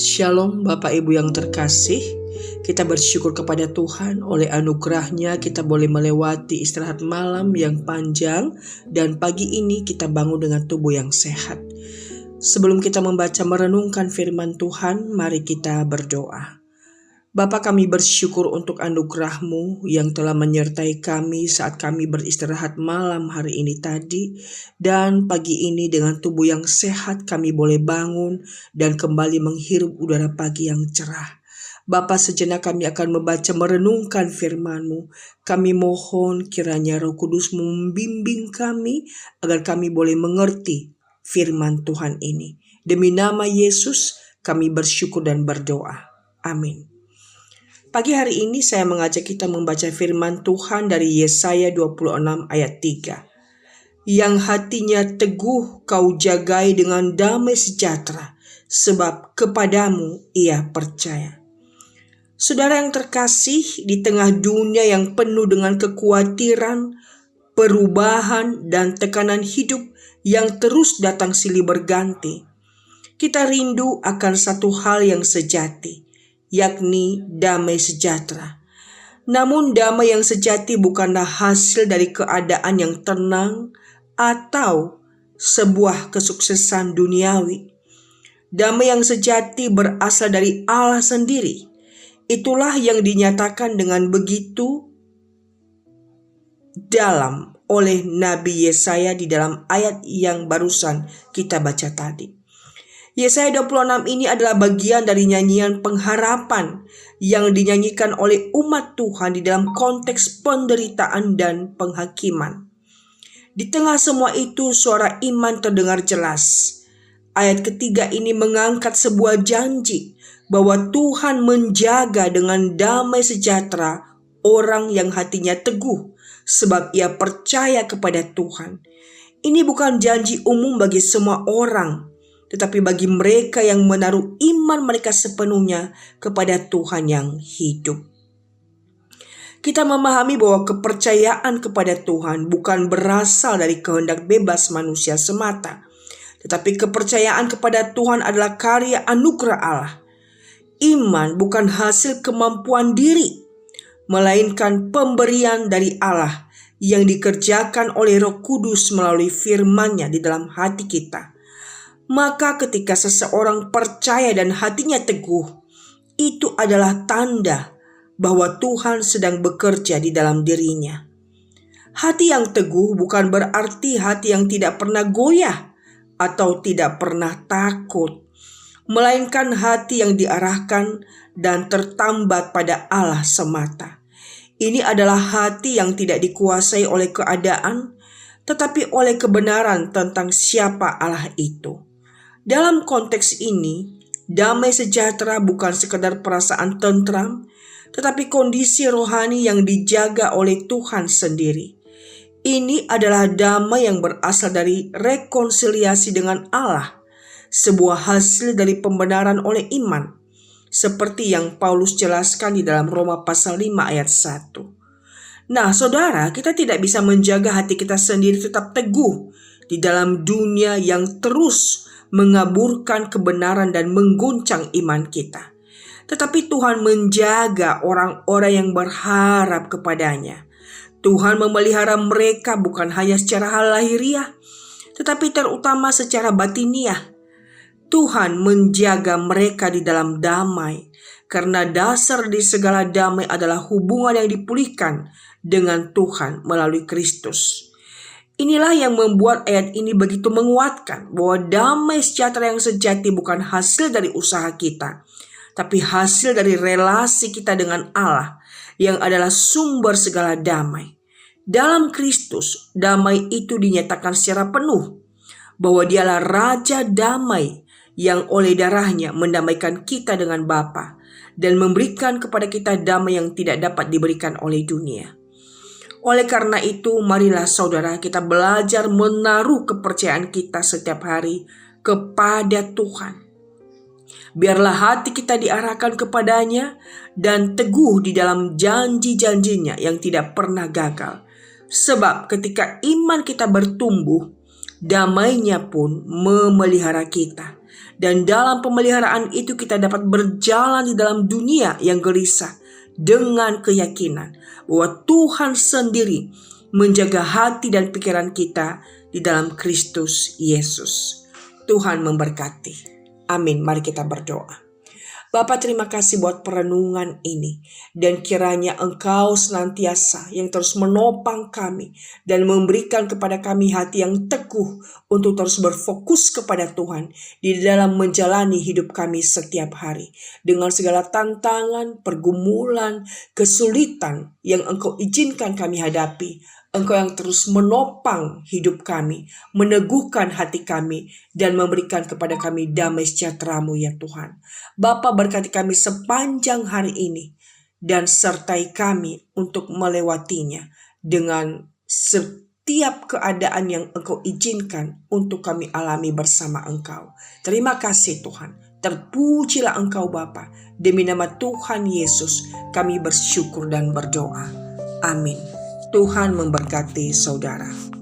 Shalom Bapak Ibu yang terkasih, kita bersyukur kepada Tuhan oleh anugerahnya kita boleh melewati istirahat malam yang panjang dan pagi ini kita bangun dengan tubuh yang sehat. Sebelum kita membaca merenungkan firman Tuhan, mari kita berdoa. Bapa, kami bersyukur untuk anugerah-Mu yang telah menyertai kami saat kami beristirahat malam hari ini tadi. Dan pagi ini dengan tubuh yang sehat kami boleh bangun dan kembali menghirup udara pagi yang cerah. Bapa, sejenak kami akan membaca merenungkan firman-Mu. Kami mohon kiranya Roh Kudus membimbing kami agar kami boleh mengerti firman Tuhan ini. Demi nama Yesus kami bersyukur dan berdoa. Amin. Pagi hari ini saya mengajak kita membaca firman Tuhan dari Yesaya 26 ayat 3. Yang hatinya teguh kau jagai dengan damai sejahtera, sebab kepadamu ia percaya. Saudara yang terkasih, di tengah dunia yang penuh dengan kekhawatiran, perubahan, dan tekanan hidup yang terus datang silih berganti, kita rindu akan satu hal yang sejati, yakni damai sejahtera. Namun damai yang sejati bukanlah hasil dari keadaan yang tenang atau sebuah kesuksesan duniawi. Damai yang sejati berasal dari Allah sendiri. Itulah yang dinyatakan dengan begitu dalam oleh Nabi Yesaya di dalam ayat yang barusan kita baca tadi. Yesaya 26 ini adalah bagian dari nyanyian pengharapan yang dinyanyikan oleh umat Tuhan di dalam konteks penderitaan dan penghakiman. Di tengah semua itu suara iman terdengar jelas. Ayat ketiga ini mengangkat sebuah janji bahwa Tuhan menjaga dengan damai sejahtera orang yang hatinya teguh sebab ia percaya kepada Tuhan. Ini bukan janji umum bagi semua orang, tetapi bagi mereka yang menaruh iman mereka sepenuhnya kepada Tuhan yang hidup. Kita memahami bahwa kepercayaan kepada Tuhan bukan berasal dari kehendak bebas manusia semata, tetapi kepercayaan kepada Tuhan adalah karya anugerah Allah. Iman bukan hasil kemampuan diri, melainkan pemberian dari Allah yang dikerjakan oleh Roh Kudus melalui firman-Nya di dalam hati kita. Maka ketika seseorang percaya dan hatinya teguh, itu adalah tanda bahwa Tuhan sedang bekerja di dalam dirinya. Hati yang teguh bukan berarti hati yang tidak pernah goyah atau tidak pernah takut, melainkan hati yang diarahkan dan tertambat pada Allah semata. Ini adalah hati yang tidak dikuasai oleh keadaan, tetapi oleh kebenaran tentang siapa Allah itu. Dalam konteks ini, damai sejahtera bukan sekedar perasaan tentram, tetapi kondisi rohani yang dijaga oleh Tuhan sendiri. Ini adalah damai yang berasal dari rekonsiliasi dengan Allah, sebuah hasil dari pembenaran oleh iman, seperti yang Paulus jelaskan di dalam Roma pasal 5 ayat 1. Nah, saudara, kita tidak bisa menjaga hati kita sendiri tetap teguh di dalam dunia yang terus mengaburkan kebenaran dan mengguncang iman kita. Tetapi Tuhan menjaga orang-orang yang berharap kepadanya. Tuhan memelihara mereka bukan hanya secara hal lahiriah, tetapi terutama secara batiniah. Tuhan menjaga mereka di dalam damai, karena dasar di segala damai adalah hubungan yang dipulihkan dengan Tuhan melalui Kristus. Inilah yang membuat ayat ini begitu menguatkan bahwa damai sejahtera yang sejati bukan hasil dari usaha kita, tapi hasil dari relasi kita dengan Allah yang adalah sumber segala damai. Dalam Kristus, damai itu dinyatakan secara penuh bahwa Dialah Raja Damai yang oleh darahnya mendamaikan kita dengan Bapa dan memberikan kepada kita damai yang tidak dapat diberikan oleh dunia. Oleh karena itu, marilah saudara kita belajar menaruh kepercayaan kita setiap hari kepada Tuhan. Biarlah hati kita diarahkan kepadanya dan teguh di dalam janji-janjinya yang tidak pernah gagal. Sebab ketika iman kita bertumbuh, damainya pun memelihara kita. Dan dalam pemeliharaan itu kita dapat berjalan di dalam dunia yang gelisah dengan keyakinan bahwa Tuhan sendiri menjaga hati dan pikiran kita di dalam Kristus Yesus. Tuhan memberkati. Amin. Mari kita berdoa. Bapa, terima kasih buat perenungan ini. Dan kiranya Engkau senantiasa yang terus menopang kami dan memberikan kepada kami hati yang teguh untuk terus berfokus kepada Tuhan di dalam menjalani hidup kami setiap hari. Dengan segala tantangan, pergumulan, kesulitan yang Engkau izinkan kami hadapi, Engkau yang terus menopang hidup kami, meneguhkan hati kami, dan memberikan kepada kami damai sejahtera-Mu ya Tuhan. Bapa, berkati kami sepanjang hari ini, dan sertai kami untuk melewatinya dengan setiap keadaan yang Engkau izinkan untuk kami alami bersama Engkau. Terima kasih Tuhan. Terpujilah Engkau Bapa. Demi nama Tuhan Yesus kami bersyukur dan berdoa. Amin. Tuhan memberkati saudara.